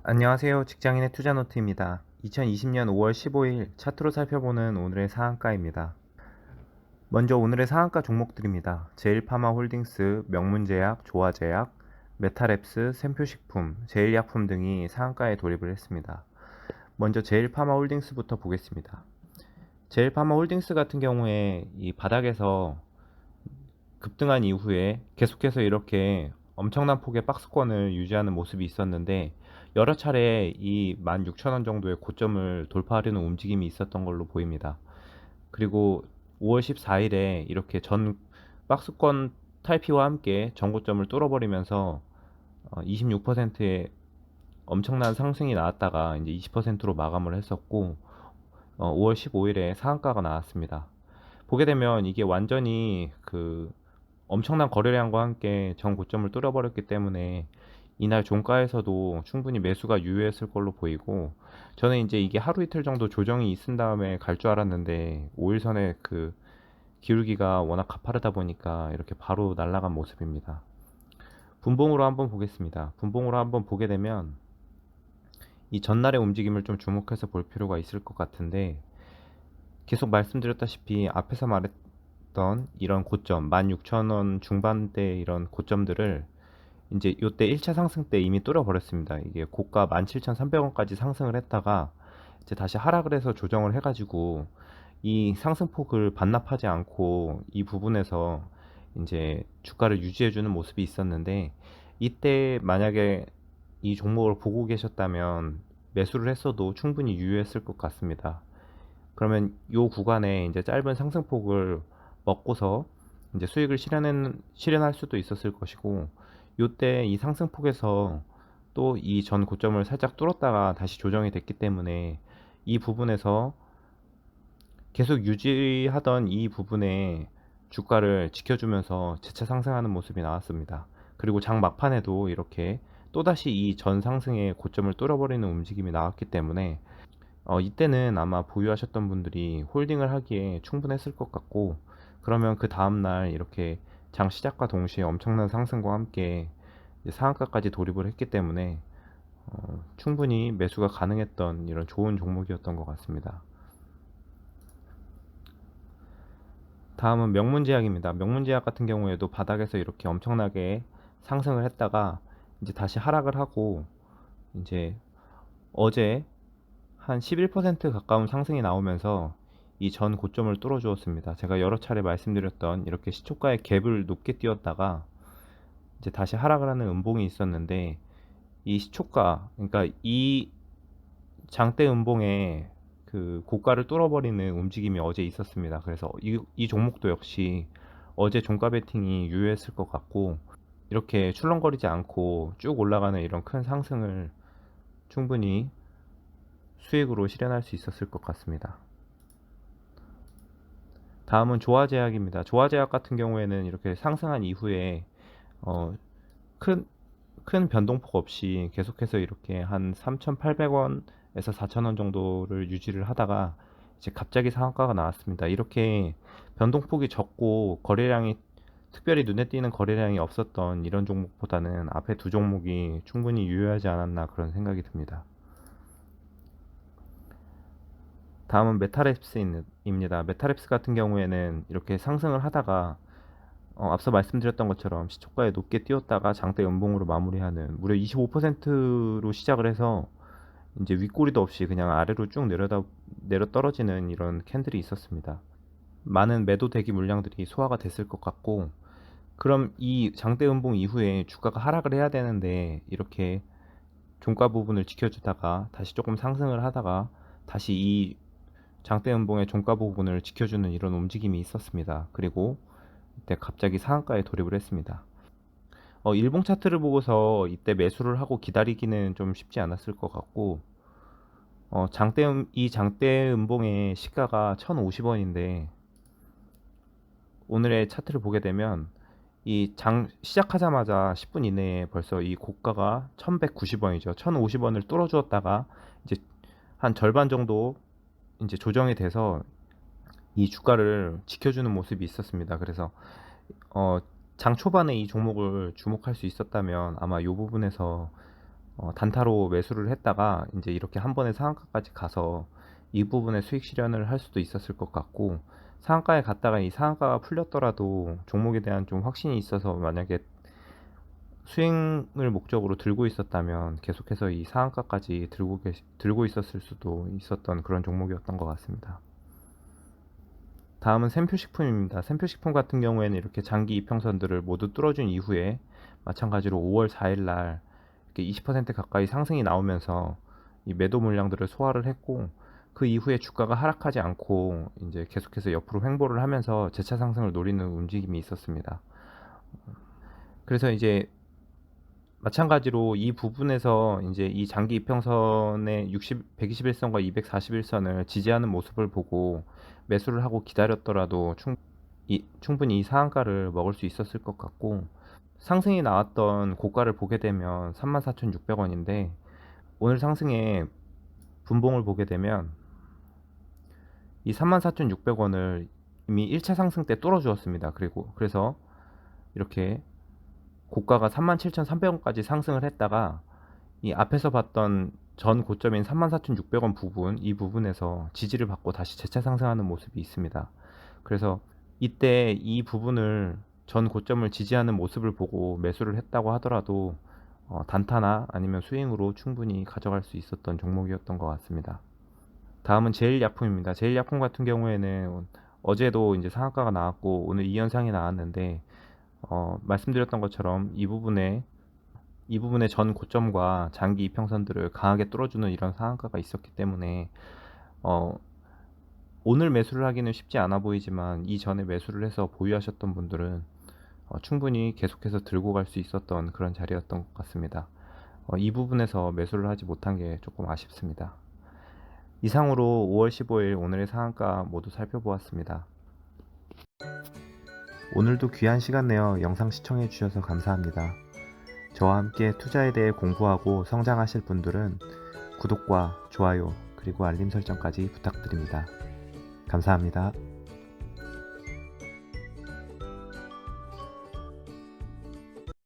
안녕하세요. 직장인의 투자노트입니다. 2020년 5월 15일 차트로 살펴보는 오늘의 상한가입니다. 먼저 오늘의 상한가 종목들입니다. 제일파마홀딩스, 명문제약, 조화제약, 메타랩스, 샘표식품, 제일약품 등이 상한가에 돌입을 했습니다. 먼저 제일파마홀딩스부터 보겠습니다. 제일파마홀딩스 같은 경우에 이 바닥에서 급등한 이후에 계속해서 이렇게 엄청난 폭의 박스권을 유지하는 모습이 있었는데 여러 차례 이 16,000원 정도의 고점을 돌파하려는 움직임이 있었던 걸로 보입니다. 그리고 5월 14일에 이렇게 전 박스권 탈피와 함께 전고점을 뚫어버리면서 26%의 엄청난 상승이 나왔다가 이제 20%로 마감을 했었고 5월 15일에 상한가가 나왔습니다. 보게 되면 이게 완전히 그 엄청난 거래량과 함께 전 고점을 뚫어버렸기 때문에 이날 종가에서도 충분히 매수가 유효했을 걸로 보이고, 저는 이제 이게 하루 이틀 정도 조정이 있은 다음에 갈 줄 알았는데 5일선의 그 기울기가 워낙 가파르다 보니까 이렇게 바로 날아간 모습입니다. 분봉으로 한번 보겠습니다. 분봉으로 한번 보게 되면 이 전날의 움직임을 좀 주목해서 볼 필요가 있을 것 같은데, 계속 말씀드렸다시피 앞에서 말했던 이런 고점 16,000원 중반대 이런 고점들을 이제 요때 1차 상승 때 이미 뚫어 버렸습니다. 이게 고가 17,300원까지 상승을 했다가 이제 다시 하락을 해서 조정을 해가지고 이 상승폭을 반납하지 않고 이 부분에서 이제 주가를 유지해주는 모습이 있었는데, 이때 만약에 이 종목을 보고 계셨다면 매수를 했어도 충분히 유효했을 것 같습니다. 그러면 요 구간에 이제 짧은 상승폭을 먹고서 이제 수익을 실현할 수도 있었을 것이고, 요때 이 상승폭에서 또 이 전 고점을 살짝 뚫었다가 다시 조정이 됐기 때문에 이 부분에서 계속 유지하던 이 부분에 주가를 지켜주면서 재차 상승하는 모습이 나왔습니다. 그리고 장 막판에도 이렇게 또다시 이 전 상승의 고점을 뚫어버리는 움직임이 나왔기 때문에 이때는 아마 보유하셨던 분들이 홀딩을 하기에 충분했을 것 같고, 그러면 그 다음날 이렇게 장 시작과 동시에 엄청난 상승과 함께 이제 상한가까지 돌입을 했기 때문에 충분히 매수가 가능했던 이런 좋은 종목이었던 것 같습니다. 다음은 명문제약입니다. 명문제약 같은 경우에도 바닥에서 이렇게 엄청나게 상승을 했다가 이제 다시 하락을 하고, 이제 어제 한 11% 가까운 상승이 나오면서 이 전 고점을 뚫어 주었습니다. 제가 여러 차례 말씀드렸던 이렇게 시초가의 갭을 높게 띄웠다가 이제 다시 하락을 하는 음봉이 있었는데, 이 시초가, 그러니까 이 장대 음봉에 그 고가를 뚫어버리는 움직임이 어제 있었습니다. 그래서 이 종목도 역시 어제 종가 베팅이 유효했을 것 같고, 이렇게 출렁거리지 않고 쭉 올라가는 이런 큰 상승을 충분히 수익으로 실현할 수 있었을 것 같습니다. 다음은 조화제약입니다. 조화제약 같은 경우에는 이렇게 상승한 이후에 어, 큰, 큰 변동폭 없이 계속해서 이렇게 한 3,800원에서 4,000원 정도를 유지를 하다가 이제 갑자기 상한가가 나왔습니다. 이렇게 변동폭이 적고 거래량이 특별히 눈에 띄는 거래량이 없었던 이런 종목보다는 앞에 두 종목이 충분히 유효하지 않았나 그런 생각이 듭니다. 다음은 메타랩스입니다. 메타랩스 같은 경우에는 이렇게 상승을 하다가 앞서 말씀드렸던 것처럼 시초가에 높게 띄웠다가 장대 연봉으로 마무리하는, 무려 25%로 시작을 해서 이제 윗꼬리도 없이 그냥 아래로 쭉 내려 떨어지는 이런 캔들이 있었습니다. 많은 매도 대기 물량들이 소화가 됐을 것 같고, 그럼 이 장대 연봉 이후에 주가가 하락을 해야 되는데 이렇게 종가 부분을 지켜주다가 다시 조금 상승을 하다가 다시 이 장대 연봉의 종가 부분을 지켜주는 이런 움직임이 있었습니다. 그리고 이때 갑자기 상한가에 돌입을 했습니다. 일봉 차트를 보고서 이때 매수를 하고 기다리기는 좀 쉽지 않았을 것 같고, 이 장대 음봉의 시가가 1,050원인데 오늘의 차트를 보게 되면 이 장 시작하자마자 10분 이내에 벌써 이 고가가 1,190원이죠. 1,050원을 뚫어주었다가 이제 한 절반 정도 이제 조정이 돼서 이 주가를 지켜주는 모습이 있었습니다. 그래서 어, 장 초반에 이 종목을 주목할 수 있었다면 아마 이 부분에서 단타로 매수를 했다가 이제 이렇게 한 번에 상한가까지 가서 이 부분에 수익 실현을 할 수도 있었을 것 같고, 상한가에 갔다가 이 상한가가 풀렸더라도 종목에 대한 좀 확신이 있어서 만약에 수익을 목적으로 들고 있었다면 계속해서 이 상한가까지 들고 있었을 수도 있었던 그런 종목이었던 것 같습니다. 다음은 샘표식품입니다. 샘표식품 같은 경우에는 이렇게 장기 이평선들을 모두 뚫어준 이후에 마찬가지로 5월 4일 날 이렇게 20% 가까이 상승이 나오면서 이 매도 물량들을 소화를 했고, 그 이후에 주가가 하락하지 않고 이제 계속해서 옆으로 횡보를 하면서 재차 상승을 노리는 움직임이 있었습니다. 그래서 이제 마찬가지로 이 부분에서 이제 이 장기 이평선의 121선과 241선을 지지하는 모습을 보고 매수를 하고 기다렸더라도 충분히 이 상한가를 먹을 수 있었을 것 같고, 상승이 나왔던 고가를 보게 되면 34,600원인데 오늘 상승의 분봉을 보게 되면 이 34,600원을 이미 1차 상승 때 뚫어 주었습니다. 그래서 이렇게 고가가 37,300원까지 상승을 했다가 이 앞에서 봤던 전 고점인 34,600원 부분, 이 부분에서 지지를 받고 다시 재차 상승하는 모습이 있습니다. 그래서 이때 이 부분을 전 고점을 지지하는 모습을 보고 매수를 했다고 하더라도 단타나 아니면 스윙으로 충분히 가져갈 수 있었던 종목이었던 것 같습니다. 다음은 제일약품입니다. 제일약품 같은 경우에는 어제도 이제 상한가가 나왔고 오늘 2연상이 나왔는데, 말씀드렸던 것처럼 이 부분의 전 고점과 장기 이평선들을 강하게 뚫어주는 이런 상한가가 있었기 때문에 어, 오늘 매수를 하기는 쉽지 않아 보이지만 이전에 매수를 해서 보유하셨던 분들은 충분히 계속해서 들고 갈 수 있었던 그런 자리였던 것 같습니다. 이 부분에서 매수를 하지 못한 게 조금 아쉽습니다. 이상으로 5월 15일 오늘의 상한가 모두 살펴보았습니다. 오늘도 귀한 시간 내어 영상 시청해 주셔서 감사합니다. 저와 함께 투자에 대해 공부하고 성장하실 분들은 구독과 좋아요 그리고 알림 설정까지 부탁드립니다. 감사합니다.